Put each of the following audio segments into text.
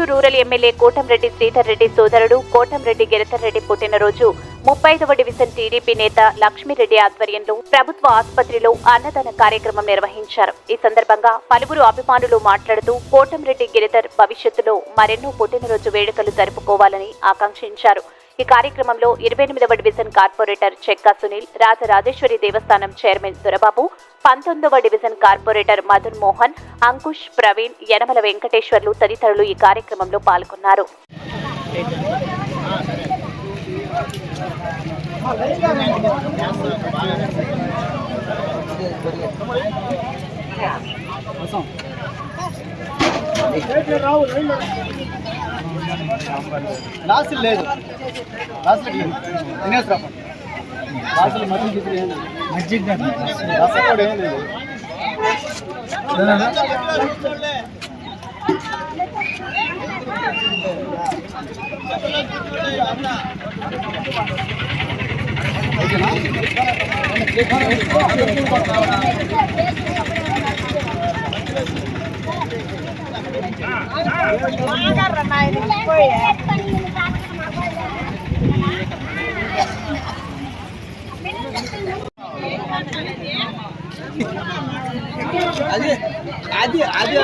పలువురు rural MLA Kotamreddy Sridhar Reddy సోదరుడు కోటంరెడ్డి గిరిధర్ రెడ్డి పుట్టినరోజు 35వ డివిజన్ టీడీపీ నేత లక్ష్మీరెడ్డి ఆధ్వర్యంలో ప్రభుత్వ ఆసుపత్రిలో అన్నదాన కార్యక్రమం నిర్వహించారు. ఈ సందర్భంగా పలువురు అభిమానులు మాట్లాడుతూ కోటంరెడ్డి గిరిధర్ భవిష్యత్తులో మరెన్నో పుట్టినరోజు వేడుకలు జరుపుకోవాలని ఆకాంక్షించారు. ఈ కార్యక్రమంలో 28వ division corporator Chekka Sunil, Rajarajeshwari Devasthanam chairman Dorababu, 19వ డివిజన్ కార్పొరేటర్ మధున్ మోహన్, అంకుష్, ప్రవీణ్, యనమల వెంకటేశ్వర్లు తదితరులు ఈ కార్యక్రమంలో పాల్గొన్నారు. లాస్ట్ లేదు లాస్ట్ తినేస్తాం లాస్ట్ మజ్జిగ లాస్ట్ కూడా ఏం లేదు అది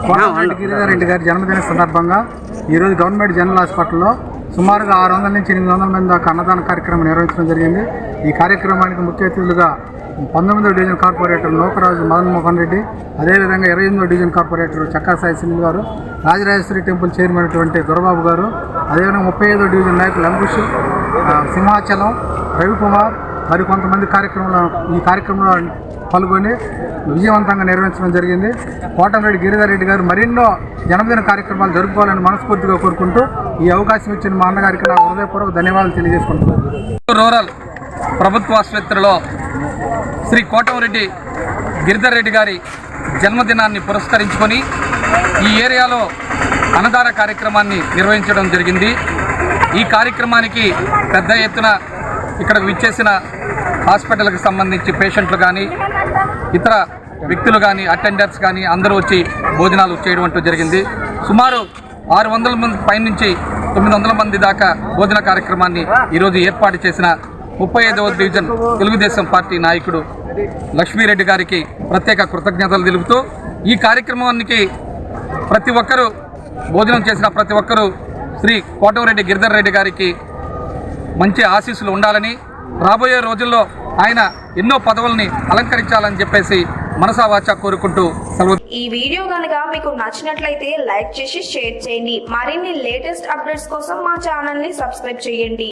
కోటంరెడ్డి గిరిధర్ రెడ్డి గారి జన్మదిన సందర్భంగా ఈరోజు గవర్నమెంట్ జనరల్ హాస్పిటల్లో సుమారుగా 600 నుంచి 800 మంది దాకా అన్నదాన కార్యక్రమం నిర్వహించడం జరిగింది. ఈ కార్యక్రమానికి ముఖ్య అతిథులుగా 19వ డివిజన్ కార్పొరేటర్ నూకరాజు మదన్ మోహన్ రెడ్డి, అదేవిధంగా 28వ డివిజన్ కార్పొరేటర్ చెక్కా సునీల్ గారు, రాజరాజేశ్వరి టెంపుల్ చైర్మన్ అటువంటి దొరబాబు గారు, అదేవిధంగా 35వ డివిజన్ నాయకులు అంకుష్, సింహాచలం, రవికుమార్ మరి కొంతమంది ఈ కార్యక్రమంలో పాల్గొని విజయవంతంగా నిర్వహించడం జరిగింది. కోటంరెడ్డి గిరిధర్ రెడ్డి గారు మరెన్నో జన్మదిన కార్యక్రమాలు జరుపుకోవాలని మనస్ఫూర్తిగా కోరుకుంటూ ఈ అవకాశం ఇచ్చిన మా అన్నగారికి నా హృదయపూర్వక ధన్యవాదాలు తెలియజేసుకుంటున్నాను. రూరల్ ప్రభుత్వ ఆసుపత్రిలో శ్రీ కోటంరెడ్డి గిరిధర్ రెడ్డి గారి జన్మదినాన్ని పురస్కరించుకొని ఈ ఏరియాలో అన్నదాన కార్యక్రమాన్ని నిర్వహించడం జరిగింది. ఈ కార్యక్రమానికి పెద్ద ఎత్తున ఇక్కడకు విచ్చేసిన హాస్పిటల్కి సంబంధించి పేషెంట్లు కానీ ఇతర వ్యక్తులు కానీ అటెండర్స్ కానీ అందరూ వచ్చి భోజనాలు చేయడం అంటూ జరిగింది. సుమారు 600 మంది పైనుంచి 900 మంది దాకా భోజన కార్యక్రమాన్ని ఈరోజు ఏర్పాటు చేసిన 35వ డివిజన్ తెలుగుదేశం పార్టీ నాయకుడు లక్ష్మీరెడ్డి గారికి ప్రత్యేక కృతజ్ఞతలు తెలుపుతూ ఈ కార్యక్రమానికి ప్రతి ఒక్కరూ భోజనం చేసిన ప్రతి ఒక్కరూ శ్రీ కోటంరెడ్డి గిరిధర్ రెడ్డి గారికి మంచి ఆశీస్సులు ఉండాలని, రాబోయే రోజుల్లో ఆయన ఎన్నో పదవుల్ని అలంకరించాలని చెప్పేసి మనసా వాచా కోరుకుంటూ సెలవు. ఈ వీడియో కనుక మీకు నచ్చినట్లయితే లైక్ చేసి షేర్ చేయండి. మరిన్ని లేటెస్ట్ అప్డేట్స్ కోసం మా ఛానల్ ని సబ్స్క్రైబ్ చేయండి.